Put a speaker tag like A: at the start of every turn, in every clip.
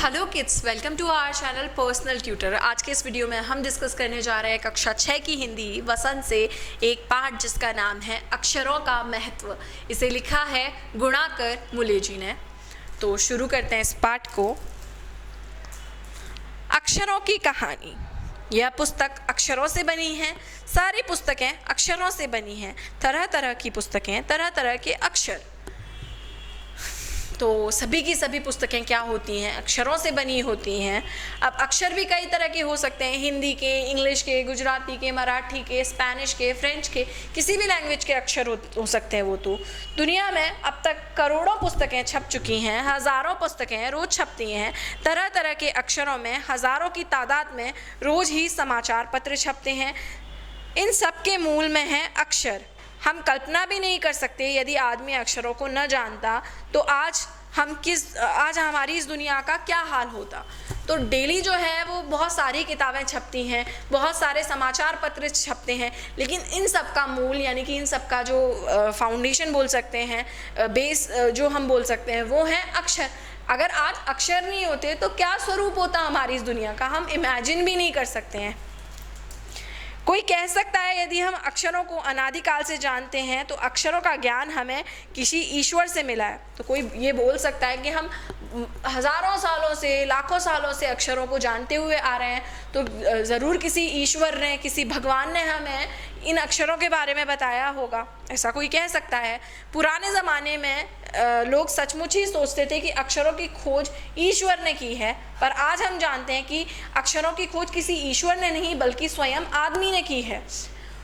A: Hello kids, welcome to our channel personal tutor. आज के इस वीडियो में हम डिस्कस करने जा रहे हैं कक्षा 6 की हिंदी वसंत से एक पाठ जिसका नाम है अक्षरों का महत्व। इसे लिखा है गुणाकर मुले जी ने। तो शुरू करते हैं इस पाठ को। अक्षरों की कहानी। यह पुस्तक अक्षरों से बनी है। सारी पुस्तकें अक्षरों से बनी हैं। तरह तरह की पुस्तकें, तरह तरह के अक्षर। तो सभी की सभी पुस्तकें क्या होती हैं? अक्षरों से बनी होती हैं। अब अक्षर भी कई तरह के हो सकते हैं, हिंदी के, इंग्लिश के, गुजराती के, मराठी के, स्पेनिश के, फ्रेंच के, किसी भी लैंग्वेज के अक्षर हो सकते हैं। वो तो दुनिया में अब तक करोड़ों पुस्तकें छप चुकी हैं, हज़ारों पुस्तकें रोज़ छपती हैं। तरह तरह के अक्षरों में हज़ारों की तादाद में रोज़ ही समाचार पत्र छपते हैं। इन सब के मूल में है अक्षर। हम कल्पना भी नहीं कर सकते यदि आदमी अक्षरों को न जानता तो आज हमारी इस दुनिया का क्या हाल होता। तो डेली जो है वो बहुत सारी किताबें छपती हैं, बहुत सारे समाचार पत्र छपते हैं, लेकिन इन सब का मूल यानी कि इन सब का जो फाउंडेशन बोल सकते हैं, बेस जो हम बोल सकते हैं, वो है अक्षर। अगर आज अक्षर नहीं होते तो क्या स्वरूप होता हमारी इस दुनिया का, हम इमेजिन भी नहीं कर सकते हैं। कोई कह सकता है यदि हम अक्षरों को अनादिकाल से जानते हैं तो अक्षरों का ज्ञान हमें किसी ईश्वर से मिला है। तो कोई ये बोल सकता है कि हम हज़ारों सालों से, लाखों सालों से अक्षरों को जानते हुए आ रहे हैं, तो ज़रूर किसी ईश्वर ने, किसी भगवान ने हमें इन अक्षरों के बारे में बताया होगा, ऐसा कोई कह सकता है। पुराने ज़माने में लोग सचमुच ही सोचते थे कि अक्षरों की खोज ईश्वर ने की है, पर आज हम जानते हैं कि अक्षरों की खोज किसी ईश्वर ने नहीं बल्कि स्वयं आदमी ने की है।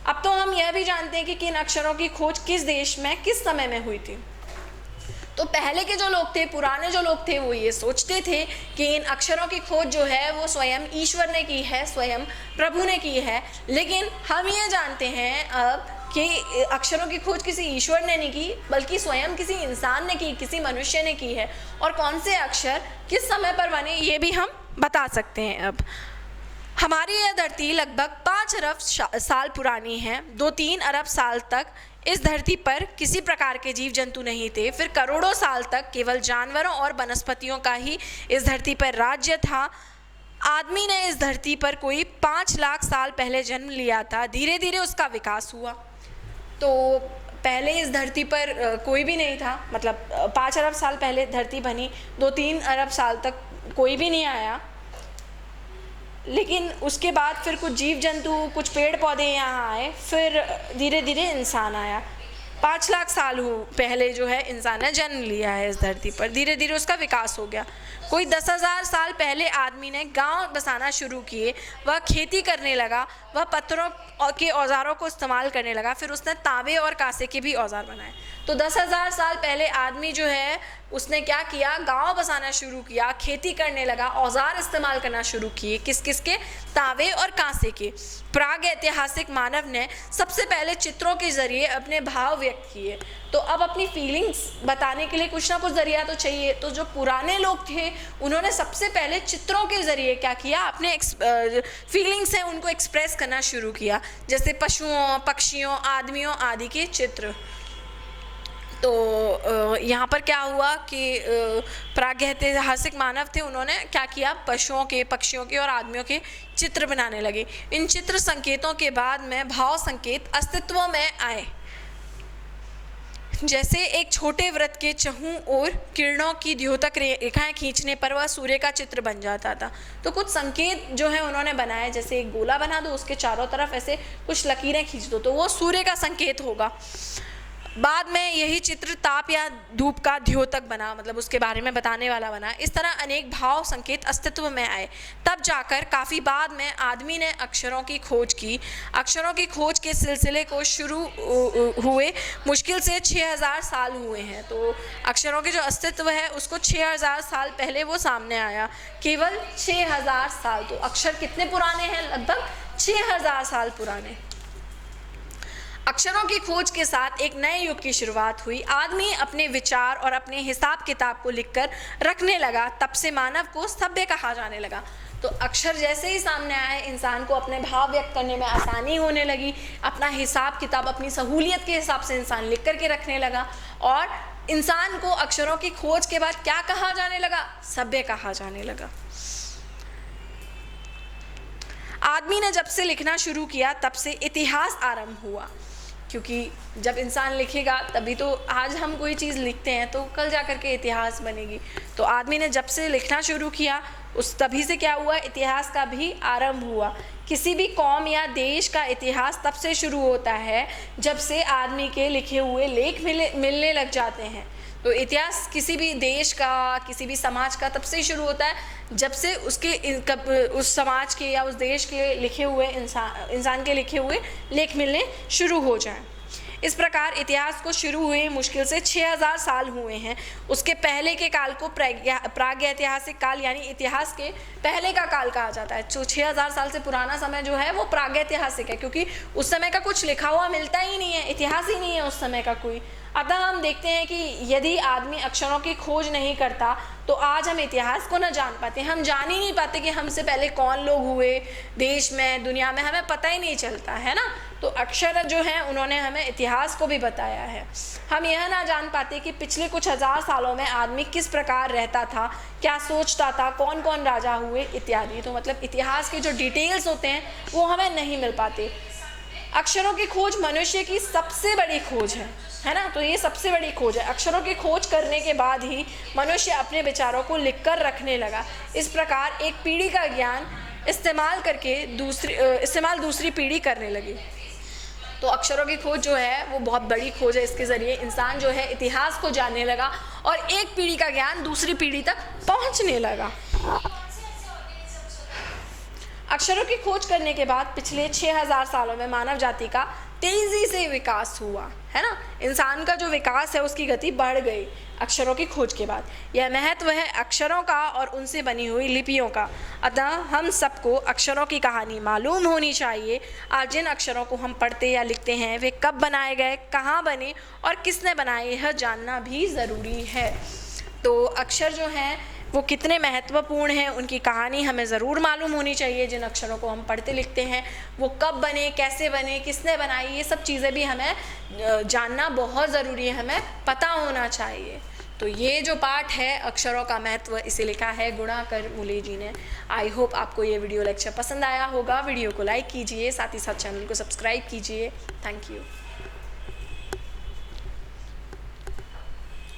A: अब तो हम यह भी जानते हैं कि किन अक्षरों की खोज किस देश में किस समय में हुई थी। तो पहले के जो लोग थे, पुराने जो लोग थे, वो ये सोचते थे कि इन अक्षरों की खोज जो है वो स्वयं ईश्वर ने की है, स्वयं प्रभु ने की है। लेकिन हम ये जानते हैं अब कि अक्षरों की खोज किसी ईश्वर ने नहीं की बल्कि स्वयं किसी इंसान ने की, किसी मनुष्य ने की है। और कौन से अक्षर किस समय पर बने ये भी हम बता सकते हैं। अब हमारी यह धरती लगभग 5 अरब साल पुरानी है। 2-3 अरब साल तक इस धरती पर किसी प्रकार के जीव जंतु नहीं थे। फिर करोड़ों साल तक केवल जानवरों और वनस्पतियों का ही इस धरती पर राज्य था। आदमी ने इस धरती पर कोई 5 लाख साल पहले जन्म लिया था। धीरे धीरे उसका विकास हुआ। तो पहले इस धरती पर कोई भी नहीं था, मतलब 5 अरब साल पहले धरती बनी, 2-3 अरब साल तक कोई भी नहीं आया। लेकिन उसके बाद फिर कुछ जीव जंतु, कुछ पेड़ पौधे यहाँ आए, फिर धीरे धीरे इंसान आया। 5 लाख साल पहले जो है इंसान ने जन्म लिया है इस धरती पर। धीरे धीरे उसका विकास हो गया। कोई 10,000 साल पहले आदमी ने गांव बसाना शुरू किए। वह खेती करने लगा, वह पत्थरों के औजारों को इस्तेमाल करने लगा। फिर उसने तांबे और कांसे के भी औजार बनाए। तो 10,000 साल पहले आदमी जो है उसने क्या किया, गांव बसाना शुरू किया, खेती करने लगा, औजार इस्तेमाल करना शुरू किए। किस किस के? तांबे और कांसे के। प्राग ऐतिहासिक मानव ने सबसे पहले चित्रों के जरिए अपने भाव व्यक्त किए। तो अब अपनी फीलिंग्स बताने के लिए कुछ ना कुछ जरिया तो चाहिए। तो जो पुराने लोग थे उन्होंने सबसे पहले चित्रों के ज़रिए क्या किया, अपने फीलिंग्स हैं उनको एक्सप्रेस करना शुरू किया, जैसे पशुओं, पक्षियों, आदमियों आदि के चित्र। तो यहाँ पर क्या हुआ कि प्रागैतिहासिक मानव थे, उन्होंने क्या किया, पशुओं के, पक्षियों के और आदमियों के चित्र बनाने लगे। इन चित्र संकेतों के बाद में भाव संकेत अस्तित्व में आए। जैसे एक छोटे वृत्त के चहुं और किरणों की द्योतक रेखाएं खींचने पर वह सूर्य का चित्र बन जाता था। तो कुछ संकेत जो है उन्होंने बनाए, जैसे एक गोला बना दो, उसके चारों तरफ ऐसे कुछ लकीरें खींच दो, तो वो सूर्य का संकेत होगा। बाद में यही चित्र ताप या धूप का द्योतक बना, मतलब उसके बारे में बताने वाला बना। इस तरह अनेक भाव संकेत अस्तित्व में आए। तब जाकर काफ़ी बाद में आदमी ने अक्षरों की खोज की। अक्षरों की खोज के सिलसिले को शुरू हुए मुश्किल से 6,000 साल हुए हैं। तो अक्षरों के जो अस्तित्व है उसको 6,000 साल पहले वो सामने आया, केवल 6,000 साल। तो अक्षर कितने पुराने हैं? लगभग 6,000 साल पुराने। अक्षरों की खोज के साथ एक नए युग की शुरुआत हुई। आदमी अपने विचार और अपने हिसाब किताब को लिखकर रखने लगा। तब से मानव को सभ्य कहा जाने लगा। तो अक्षर जैसे ही सामने आए, इंसान को अपने भाव व्यक्त करने में आसानी होने लगी। अपना हिसाब किताब अपनी सहूलियत के हिसाब से इंसान लिख करके रखने लगा और इंसान को अक्षरों की खोज के बाद क्या कहा जाने लगा? सभ्य कहा जाने लगा। आदमी ने जब से लिखना शुरू किया तब से इतिहास आरंभ हुआ, क्योंकि जब इंसान लिखेगा तभी तो आज हम कोई चीज़ लिखते हैं तो कल जा कर के इतिहास बनेगी। तो आदमी ने जब से लिखना शुरू किया उस तभी से क्या हुआ? इतिहास का भी आरंभ हुआ। किसी भी कौम या देश का इतिहास तब से शुरू होता है जब से आदमी के लिखे हुए लेख मिलने लग जाते हैं। तो इतिहास किसी भी देश का, किसी भी समाज का तब से ही शुरू होता है जब से उस समाज के या उस देश के लिखे हुए इंसान के लिखे हुए लेख मिलने शुरू हो जाएं। इस प्रकार इतिहास को शुरू हुए मुश्किल से 6000 साल हुए हैं। उसके पहले के काल को प्रागैतिहासिक काल यानी इतिहास के पहले का काल कहा जाता है। जो 6000 साल से पुराना समय जो है वो प्रागैतिहासिक है, क्योंकि उस समय का कुछ लिखा हुआ मिलता ही नहीं है, इतिहास ही नहीं है उस समय का कोई। अतः हम देखते हैं कि यदि आदमी अक्षरों की खोज नहीं करता तो आज हम इतिहास को न जान पाते, हम जान ही नहीं पाते कि हमसे पहले कौन लोग हुए देश में, दुनिया में, हमें पता ही नहीं चलता है ना। तो अक्षर जो हैं उन्होंने हमें इतिहास को भी बताया है। हम यह ना जान पाते कि पिछले कुछ 1000 सालों में आदमी किस प्रकार रहता था, क्या सोचता था, कौन कौन राजा हुए इत्यादि। तो मतलब इतिहास के जो डिटेल्स होते हैं वो हमें नहीं मिल पाते। अक्षरों की खोज मनुष्य की सबसे बड़ी खोज है ना। तो ये सबसे बड़ी खोज है। अक्षरों की खोज करने के बाद ही मनुष्य अपने विचारों को लिखकर रखने लगा। इस प्रकार एक पीढ़ी का ज्ञान इस्तेमाल दूसरी पीढ़ी करने लगी। तो अक्षरों की खोज जो है वो बहुत बड़ी खोज है। इसके ज़रिए इंसान जो है इतिहास को जानने लगा और एक पीढ़ी का ज्ञान दूसरी पीढ़ी तक पहुंचने लगा। अक्षरों की खोज करने के बाद पिछले 6000 सालों में मानव जाति का तेज़ी से विकास हुआ, है ना। इंसान का जो विकास है उसकी गति बढ़ गई अक्षरों की खोज के बाद। यह महत्व है अक्षरों का और उनसे बनी हुई लिपियों का। अतः हम सबको अक्षरों की कहानी मालूम होनी चाहिए। आज जिन अक्षरों को हम पढ़ते या लिखते हैं वे कब बनाए गए, कहाँ बने और किसने बनाए, यह जानना भी ज़रूरी है। तो अक्षर जो हैं वो कितने महत्वपूर्ण हैं, उनकी कहानी हमें ज़रूर मालूम होनी चाहिए। जिन अक्षरों को हम पढ़ते लिखते हैं वो कब बने, कैसे बने, किसने बनाई, ये सब चीज़ें भी हमें जानना बहुत ज़रूरी है, हमें पता होना चाहिए। तो ये जो पाठ है अक्षरों का महत्व, इसे लिखा है गुणाकर मूले जी ने। आई होप आपको ये वीडियो लेक्चर पसंद आया होगा। वीडियो को लाइक कीजिए, साथ ही साथ चैनल को सब्सक्राइब कीजिए। Thank you.